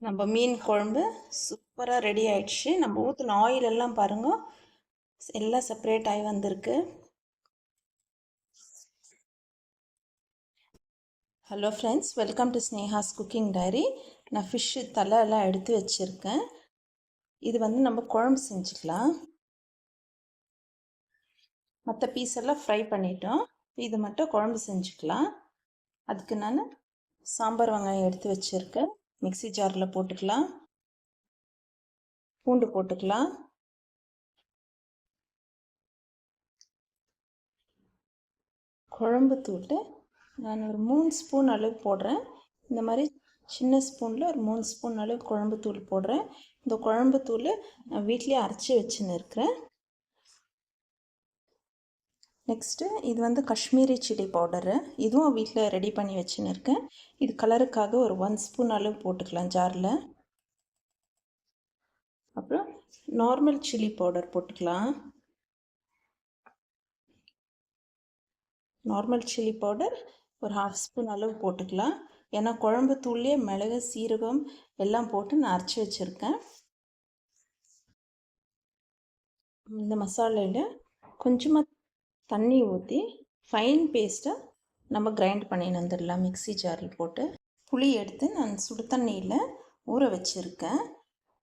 நம்ம மீன் குழம்பு சூப்பராக ரெடி ஆயிடுச்சு. நம்ம ஊற்றின ஆயில் எல்லாம் பாருங்க, எல்லாம் செப்பரேட் ஆகி வந்திருக்கு. Hello friends, welcome to Sneha's cooking diary. நான் ஃபிஷ்ஷு தலை எல்லாம் எடுத்து வச்சுருக்கேன். இது நம்ம குழம்பு செஞ்சுக்கலாம். மற்ற பீஸ் எல்லாம் ஃப்ரை பண்ணிட்டோம். இது மட்டும் குழம்பு செஞ்சுக்கலாம். அதுக்கு நான் சாம்பார் வெங்காயம் எடுத்து வச்சுருக்கேன். மிக்ஸி ஜாரில் போட்டுக்கலாம். பூண்டு போட்டுக்கலாம். குழம்பு தூள் நான் ஒரு 3 ஸ்பூன் அளவு போடுறேன். இந்த மாதிரி சின்ன ஸ்பூனில் ஒரு 3 ஸ்பூன் அளவு குழம்பு தூள் போடுறேன். இந்த குழம்பு தூள் நான் வீட்லேயே அரைச்சி வச்சுன்னு இருக்கிறேன். நெக்ஸ்ட்டு இது காஷ்மீரி சில்லி பவுடரு. இதுவும் வீட்டில் ரெடி பண்ணி வச்சுன்னு இருக்கேன். இது கலருக்காக ஒரு 1 ஸ்பூன் அளவு போட்டுக்கலாம் ஜாரில். அப்புறம் நார்மல் சில்லி பவுடர் போட்டுக்கலாம். நார்மல் சில்லி பவுடர் ஒரு 1/2 ஸ்பூன் அளவு போட்டுக்கலாம். ஏன்னா குழம்பு தூள்லேயே மிளகு, சீரகம் எல்லாம் போட்டு நான் அரைச்சி வச்சுருக்கேன். இந்த மசாலையில் கொஞ்சமாக தண்ணி ஊற்றி ஃபைன் பேஸ்ட்டாக நம்ம கிரைண்ட் பண்ணின்னு வந்துடலாம் மிக்ஸி ஜாரில் போட்டு. புளி எடுத்து நான் சுடு தண்ணியில் ஊற வச்சுருக்கேன்.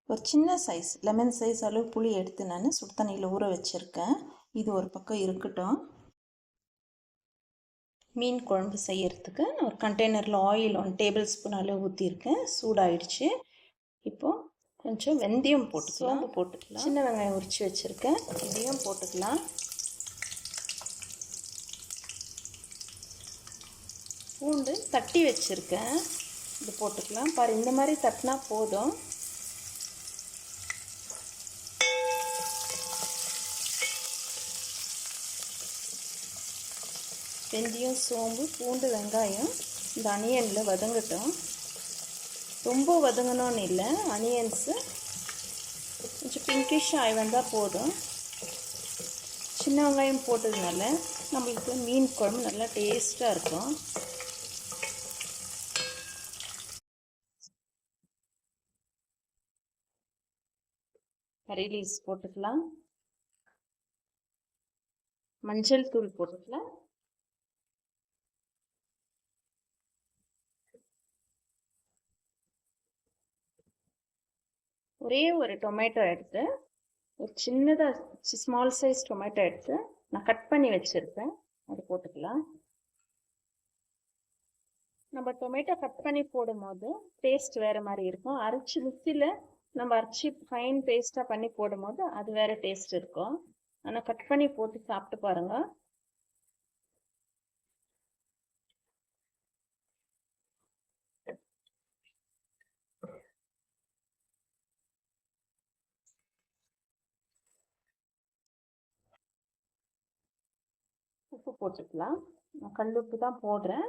ஒரு சின்ன சைஸ் லெமன் சைஸ் அளவு புளி எடுத்து நான் சுடு தண்ணியில் ஊற வச்சுருக்கேன். இது ஒரு பக்கம் இருக்கட்டும். மீன் குழம்பு செய்யறதுக்கு நான் ஒரு கண்டெய்னரில் ஆயில் 1 டேபிள் ஸ்பூன் அளவு ஊற்றிருக்கேன். சூடாயிடுச்சு. இப்போது கொஞ்சம் வெந்தயம் போட்டுக்கலாம். சோம்பு போட்டுக்கலாம். சின்ன வெங்காயம் உரித்து வச்சுருக்கேன், இதையும் போட்டுக்கலாம். பூண்டு தட்டி வச்சுருக்கேன், இது போட்டுக்கலாம். பாரு, இந்த மாதிரி தட்டினா போதும். வெந்தயம், சோம்பு, பூண்டு, வெங்காயம் இந்த அனியனில் வதங்கட்டும். ரொம்ப வதங்கணும்னு இல்லை, அனியன்ஸு கொஞ்சம் பிங்கிஷ் ஆகி வந்தால் போதும். சின்ன வெங்காயம் போட்டதுனால நம்மளுக்கு மீன் குழம்பு நல்லா டேஸ்ட்டாக இருக்கும். கறி லீவ்ஸ் போட்டுக்கலாம். மஞ்சள் தூள் போட்டுக்கலாம். ஒரே ஒரு டொமேட்டோ எடுத்து, ஒரு சின்னதாக ஸ்மால் சைஸ் டொமேட்டோ எடுத்து நான் கட் பண்ணி வச்சுருக்கேன், அது போட்டுக்கலாம். நம்ம டொமேட்டோ கட் பண்ணி போடும்போது டேஸ்ட் வேறு மாதிரி இருக்கும். அரைச்சி மிக்ஸியில் நம்ம அரைச்சி ஃபைன் பேஸ்ட்டாக பண்ணி போடும்போது அது வேறு டேஸ்ட் இருக்கும். ஆனால் கட் பண்ணி போட்டு சாப்பிட்டு பாருங்கள். உப்பு போட்டுக்கலாம். நான் கல் உப்பு தான் போடுறேன்.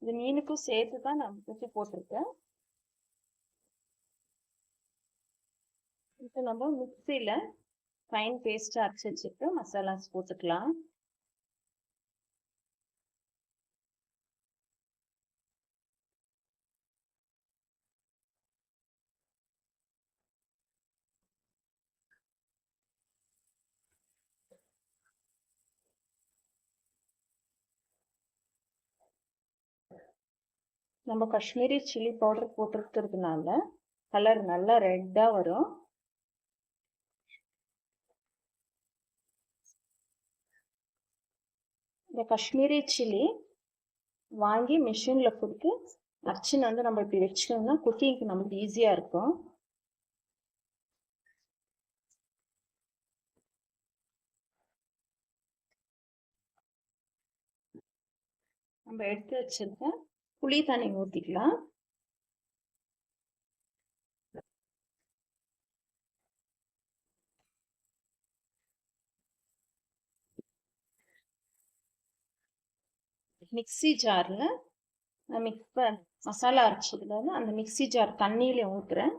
இது மீனுக்கும் சேர்த்து தான் நான் உப்பு போட்டிருக்கேன். இப்போ நம்ம மிக்ஸியில் ஃபைன் பேஸ்ட்டாக அரைச்சி வச்சுட்டு மசாலாஸ் போட்டுக்கலாம். நம்ம காஷ்மீரி சில்லி பவுடர் போட்டிருக்கிறதுனால கலர் நல்லா ரெட்டாக வரும். இந்த காஷ்மீரி சில்லி வாங்கி மிஷினில் கொடுத்து அரைச்சின்னு நம்ம இப்படி வச்சுக்கோங்கன்னா குக்கிங்க்கு நமக்கு ஈஸியாக இருக்கும். நம்ம எடுத்து வச்சிருக்க புளி தண்ணி ஊற்றிக்கலாம். மிக்ஸி ஜாரில் நான் மசாலா அரைச்சதுல அந்த மிக்ஸி ஜார் தண்ணியில் ஊற்றுறேன்.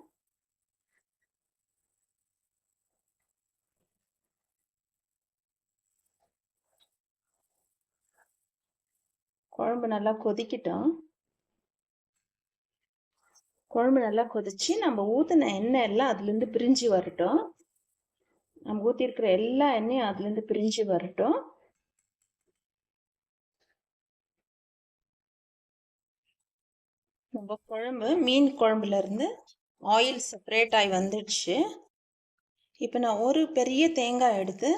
குழம்பு நல்லா கொதிக்கட்டும். குழம்பு நல்லா கொதிச்சு நம்ம ஊற்றின எண்ணெய் எல்லாம் அதுலேருந்து பிரிஞ்சு வரட்டும். நம்ம ஊற்றிருக்கிற எல்லா எண்ணெயும் அதுலேருந்து பிரிஞ்சு வரட்டும். நம்ம குழம்பு மீன் குழம்புலேருந்து ஆயில் செப்பரேட் ஆகி வந்துடுச்சு. இப்போ நான் ஒரு பெரிய தேங்காய் எடுத்து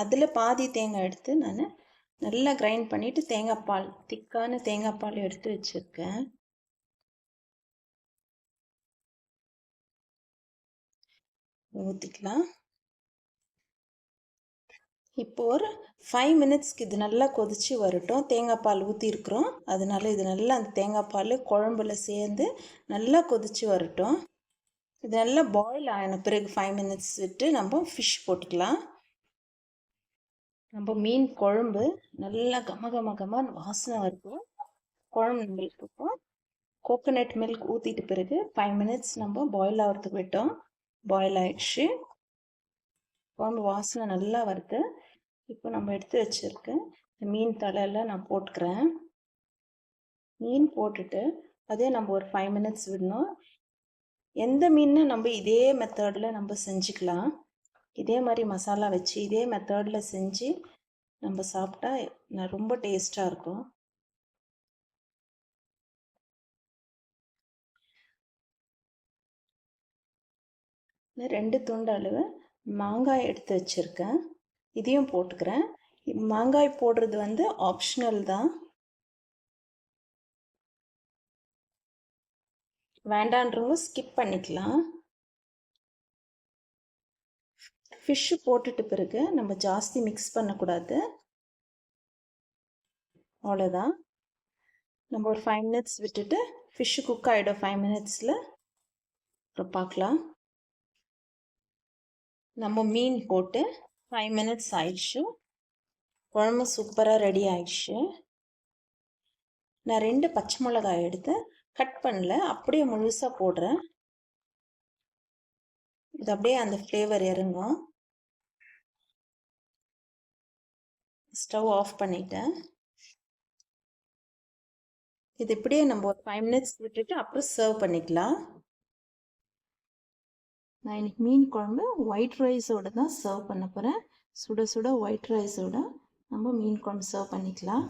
அதில் பாதி தேங்காய் எடுத்து நான் நல்லா கிரைண்ட் பண்ணிவிட்டு தேங்காய் பால், திக்கான தேங்காய் பால் எடுத்து வச்சுருக்கேன். ஊற்றிக்கலாம். இப்போ ஒரு 5 மினிட்ஸ்க்கு இது நல்லா கொதிச்சு வரட்டும். தேங்காய் பால் ஊற்றிருக்குறோம், அதனால இது நல்லா அந்த தேங்காய் பால் குழம்புல சேர்ந்து நல்லா கொதிச்சு வரட்டும். இது நல்லா பாயில் ஆன பிறகு 5 மினிட்ஸ் விட்டு நம்ம ஃபிஷ் போட்டுக்கலாம். நம்ம மீன் குழம்பு நல்லா கம வாசனை இருக்கும். குழம்பு நம்மளுக்கு இருக்கும். கோகோனட் மில்க் ஊற்றிட்டு பிறகு 5 மினிட்ஸ் நம்ம பாயில் ஆகிறதுக்கு விட்டோம். பாயில் ஆயிடுச்சு. குழம்பு வாசனை நல்லா வருது. இப்போ நம்ம எடுத்து வச்சுருக்க இந்த மீன் தலையெல்லாம் நான் போட்டுக்கிறேன். மீன் போட்டுட்டு அதே நம்ம ஒரு 5 மினிட்ஸ் விடணும். எந்த மீன் நம்ம இதே மெத்தடில் நம்ம செஞ்சுக்கலாம். இதே மாதிரி மசாலா வச்சு இதே மெத்தடில் செஞ்சு நம்ம சாப்பிட்டா ரொம்ப டேஸ்ட்டாக இருக்கும். நான் 2 துண்டு அளவு மாங்காய் எடுத்து வச்சுருக்கேன். இதையும் போட்டுக்கிறேன். மாங்காய் போடுறது வந்து ஆப்ஷனல் தான். வேண்டான்றவங்க ஸ்கிப் பண்ணிக்கலாம். ஃபிஷ்ஷு போட்டுட்டு பிறகு நம்ம ஜாஸ்தி மிக்ஸ் பண்ணக்கூடாது. அவ்வளோதான். நம்ம ஒரு 5 மினிட்ஸ் விட்டுட்டு ஃபிஷ்ஷு குக் ஆகிடும். 5 மினிட்ஸில் அப்புறம் பார்க்கலாம். நம்ம மீன் போட்டு 5 மினிட்ஸ் ஆயிடுச்சு. குழம்பு சூப்பராக ரெடி ஆயிடுச்சு. நான் 2 பச்சை மிளகாய் எடுத்து கட் பண்ணல, அப்படியே முழுசாக போடுறேன். இது அப்படியே அந்த ஃப்ளேவர் இறங்கும். ஸ்டவ் ஆஃப் பண்ணிட்டேன். இது இப்படியே நம்ம ஒரு 5 மினிட்ஸ் விட்டுட்டு அப்புறம் சர்வ் பண்ணிக்கலாம். நான் இன்னைக்கு மீன் குழம்பு ஒயிட் ரைஸோடு தான் சர்வ் பண்ண போகிறேன். சுட சுட ஒயிட் ரைஸோட நம்ம மீன் குழம்பு சர்வ் பண்ணிக்கலாம்.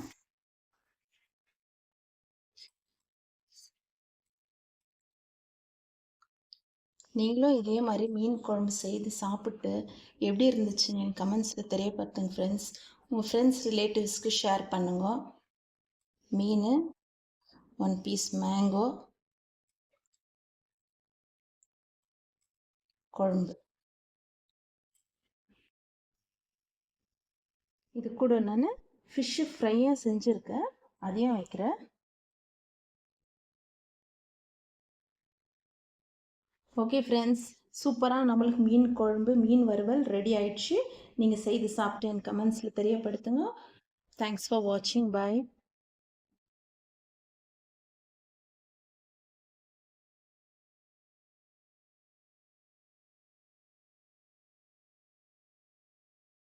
நீங்களும் இதே மாதிரி மீன் குழம்பு செய்து சாப்பிட்டு எப்படி இருந்துச்சுன்னு என் கமெண்ட்ஸில் தெரியப்படுத்துங்க ஃப்ரெண்ட்ஸ். உங்கள் ஃப்ரெண்ட்ஸ் ரிலேட்டிவ்ஸ்க்கு ஷேர் பண்ணுங்க. மீன், 1 பீஸ் மேங்கோ குழம்பு. இது கூட நான் ஃபிஷ்ஷு ஃப்ரையாக செஞ்சுருக்கேன், அதையும் வைக்கிறேன். ஓகே ஃப்ரெண்ட்ஸ், சூப்பராக நம்மளுக்கு மீன் குழம்பு, மீன் வறுவல் ரெடி ஆயிடுச்சு. நீங்கள் செய்து சாப்பிட்டு என் கமெண்ட்ஸில் தெரியப்படுத்துங்க. தேங்க்ஸ் ஃபார் வாட்சிங். பாய்.